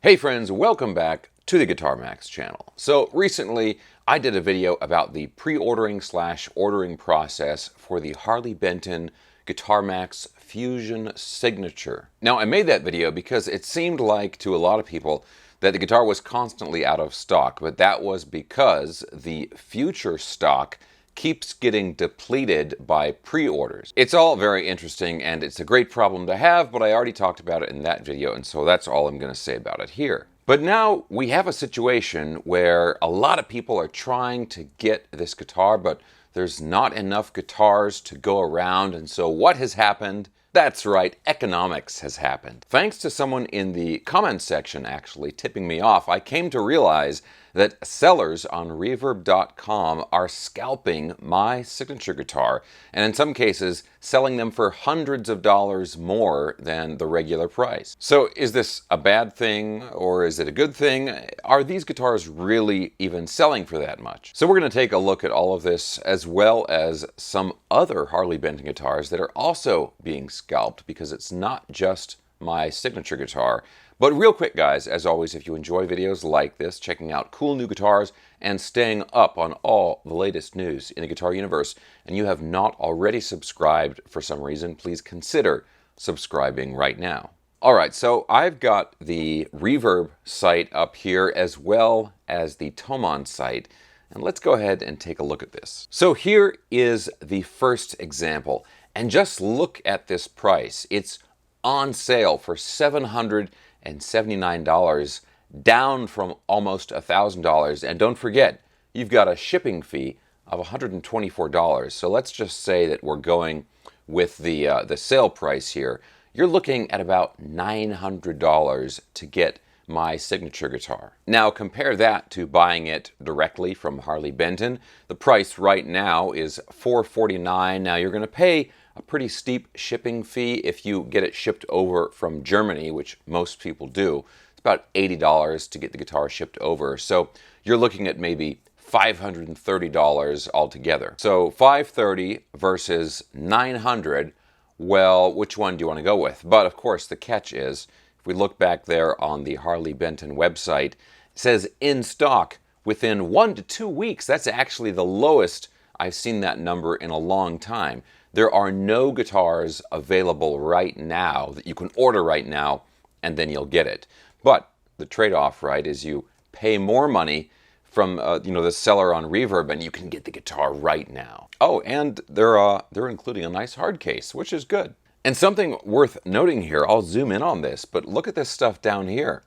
Hey friends, welcome back to the Guitar Max channel. So recently I did a video about the pre-ordering / ordering process for the Harley Benton Guitar Max Fusion Signature. Now I made that video because it seemed like to a lot of people that the guitar was constantly out of stock, but that was because the future stock keeps getting depleted by pre-orders. It's all very interesting and it's a great problem to have, but I already talked about it in that video, and so that's all I'm going to say about it here. But now we have a situation where a lot of people are trying to get this guitar, but there's not enough guitars to go around, and so what has happened? That's right, economics has happened. Thanks to someone in the comments section actually tipping me off, I came to realize that sellers on Reverb.com are scalping my signature guitar, and in some cases selling them for hundreds of dollars more than the regular price. So is this a bad thing or is it a good thing? Are these guitars really even selling for that much? So we're going to take a look at all of this, as well as some other Harley Benton guitars that are also being scalped, because it's not just my signature guitar. But real quick guys, as always, if you enjoy videos like this, checking out cool new guitars and staying up on all the latest news in the guitar universe, and you have not already subscribed for some reason, please consider subscribing right now. Alright, so I've got the Reverb site up here as well as the Thomann site, and let's go ahead and take a look at this. So here is the first example, and just look at this price. It's on sale for $779, down from almost $1,000. And don't forget, you've got a shipping fee of $124. So let's just say that we're going with the sale price here. You're looking at about $900 to get my signature guitar. Now compare that to buying it directly from Harley Benton. The price right now is $449. Now you're going to pay a pretty steep shipping fee if you get it shipped over from Germany, which most people do. It's about $80 to get the guitar shipped over. So you're looking at maybe $530 altogether. So $530 versus $900, well, which one do you want to go with? But of course the catch is, if we look back there on the Harley Benton website, it says in stock within 1 to 2 weeks. That's actually the lowest I've seen that number in a long time. There are no guitars available right now that you can order right now and then you'll get it. But the trade-off, right, is you pay more money from the seller on Reverb and you can get the guitar right now. Oh, and they're including a nice hard case, which is good. And something worth noting here, I'll zoom in on this, but look at this stuff down here.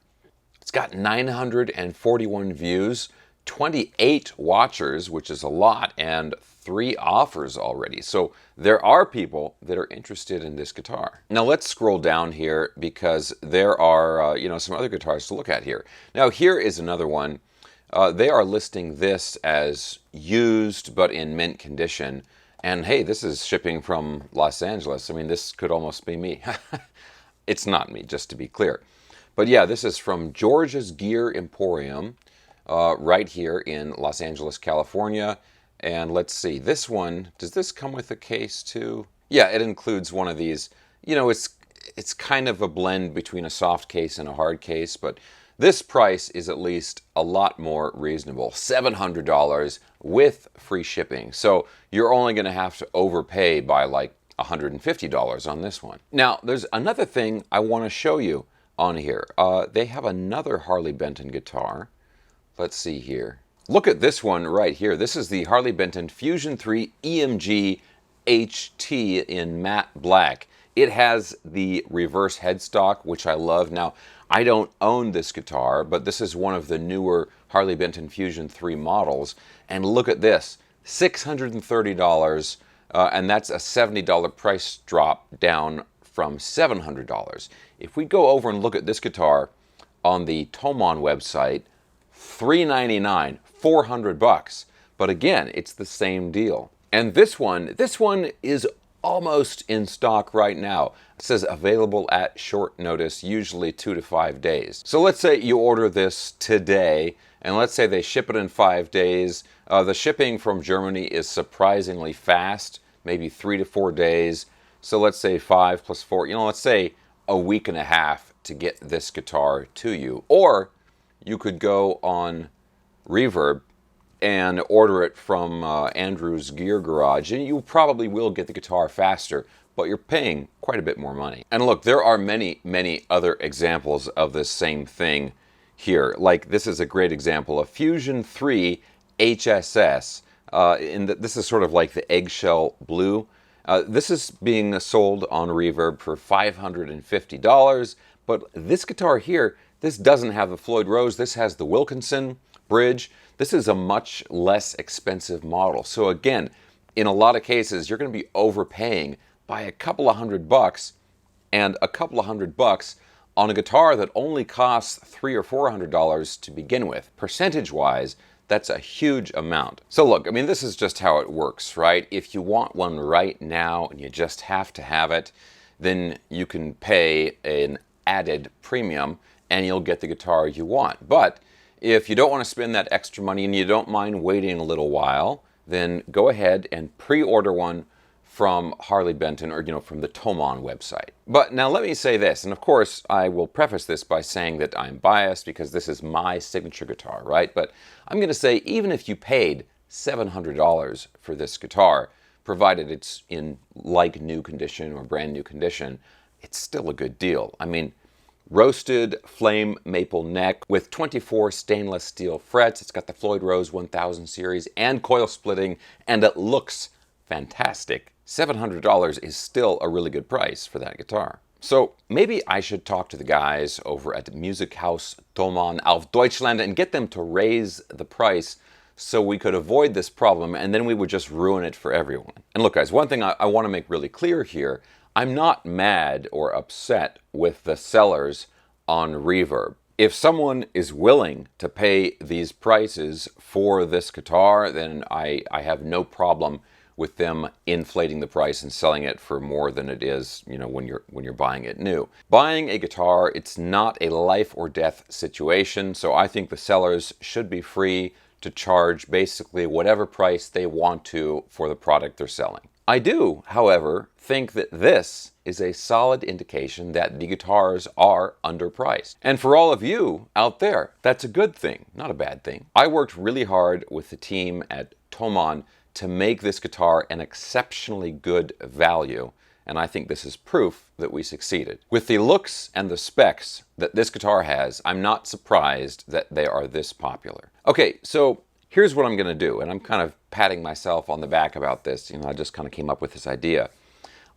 It's got 941 views, 28 watchers, which is a lot, and 3 offers already. So there are people that are interested in this guitar. Now let's scroll down here because there are some other guitars to look at here. Now here is another one. They are listing this as used but in mint condition. And hey, this is shipping from Los Angeles. I mean, this could almost be me. It's not me, just to be clear. But yeah, this is from George's Gear Emporium, right here in Los Angeles, California. And let's see, this one, does this come with a case too? Yeah, it includes one of these. You know, it's kind of a blend between a soft case and a hard case, but this price is at least a lot more reasonable. $700 with free shipping. So you're only going to have to overpay by like $150 on this one. Now, there's another thing I want to show you on here. They have another Harley Benton guitar. Let's see here. Look at this one right here. This is the Harley Benton Fusion 3 EMG HT in matte black. It has the reverse headstock, which I love. Now, I don't own this guitar, but this is one of the newer Harley Benton Fusion 3 models. And look at this, $630, and that's a $70 price drop down from $700. If we go over and look at this guitar on the Thomann website, $399, $400. But again, it's the same deal. And this one is almost in stock right now. It says available at short notice, usually 2 to 5 days. So let's say you order this today, and let's say they ship it in 5 days. The shipping from Germany is surprisingly fast, maybe 3 to 4 days. So let's say 5 plus 4, let's say a week and a half to get this guitar to you. Or you could go on Reverb and order it from Andrew's Gear Garage, and you probably will get the guitar faster, but you're paying quite a bit more money. And look, there are many, many other examples of this same thing here. Like, this is a great example, a Fusion 3 HSS. This is sort of like the eggshell blue. This is being sold on Reverb for $550, but this guitar here, this doesn't have the Floyd Rose. This has the Wilkinson bridge. This is a much less expensive model. So again, in a lot of cases, you're going to be overpaying by a couple of $100, and a couple of $100 on a guitar that only costs $300 or $400 to begin with. Percentage-wise, that's a huge amount. So look, I mean, this is just how it works, right? If you want one right now and you just have to have it, then you can pay an added premium and you'll get the guitar you want. But if you don't want to spend that extra money and you don't mind waiting a little while, then go ahead and pre-order one from Harley Benton, or from the Thomann website. But now let me say this, and of course I will preface this by saying that I'm biased because this is my signature guitar, right? But I'm going to say, even if you paid $700 for this guitar, provided it's in like new condition or brand new condition, it's still a good deal. I mean, roasted flame maple neck with 24 stainless steel frets. It's got the Floyd Rose 1000 series and coil splitting, and it looks fantastic. $700 is still a really good price for that guitar. So maybe I should talk to the guys over at Musikhaus Thomann auf Deutschland and get them to raise the price so we could avoid this problem, and then we would just ruin it for everyone. And look guys, one thing I want to make really clear here, I'm not mad or upset with the sellers on Reverb. If someone is willing to pay these prices for this guitar, then I have no problem with them inflating the price and selling it for more than it is, when you're buying it new. Buying a guitar, it's not a life or death situation, so I think the sellers should be free to charge basically whatever price they want to for the product they're selling. I do, however, think that this is a solid indication that the guitars are underpriced. And for all of you out there, that's a good thing, not a bad thing. I worked really hard with the team at Thomann to make this guitar an exceptionally good value, and I think this is proof that we succeeded. With the looks and the specs that this guitar has, I'm not surprised that they are this popular. Okay, so here's what I'm gonna do, and I'm kind of patting myself on the back about this. I just kind of came up with this idea.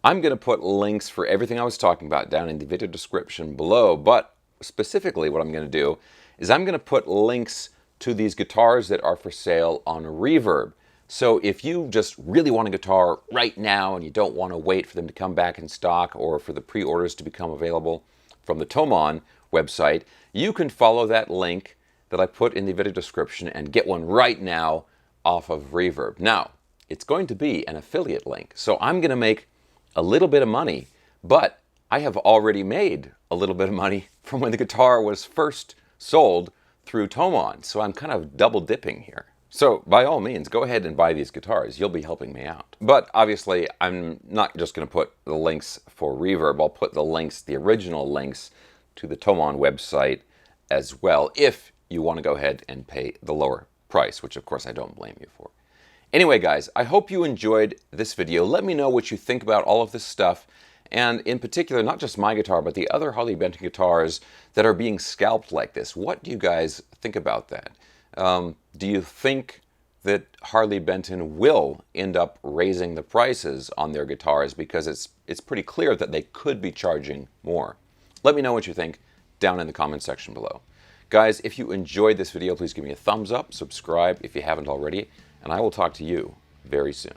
I'm gonna put links for everything I was talking about down in the video description below, but specifically what I'm gonna do is I'm gonna put links to these guitars that are for sale on Reverb. So if you just really want a guitar right now and you don't want to wait for them to come back in stock or for the pre-orders to become available from the Thomann website, you can follow that link that I put in the video description and get one right now off of Reverb. Now, it's going to be an affiliate link, so I'm going to make a little bit of money, but I have already made a little bit of money from when the guitar was first sold through Thomann, so I'm kind of double dipping here. So by all means, go ahead and buy these guitars. You'll be helping me out. But obviously, I'm not just going to put the links for Reverb. I'll put the links, the original links, to the Thomann website as well, if you want to go ahead and pay the lower price, which of course I don't blame you for. Anyway, guys, I hope you enjoyed this video. Let me know what you think about all of this stuff, and in particular, not just my guitar, but the other Harley Benton guitars that are being scalped like this. What do you guys think about that? Do you think that Harley Benton will end up raising the prices on their guitars, because it's pretty clear that they could be charging more? Let me know what you think down in the comment section below. Guys, if you enjoyed this video, please give me a thumbs up, subscribe if you haven't already, and I will talk to you very soon.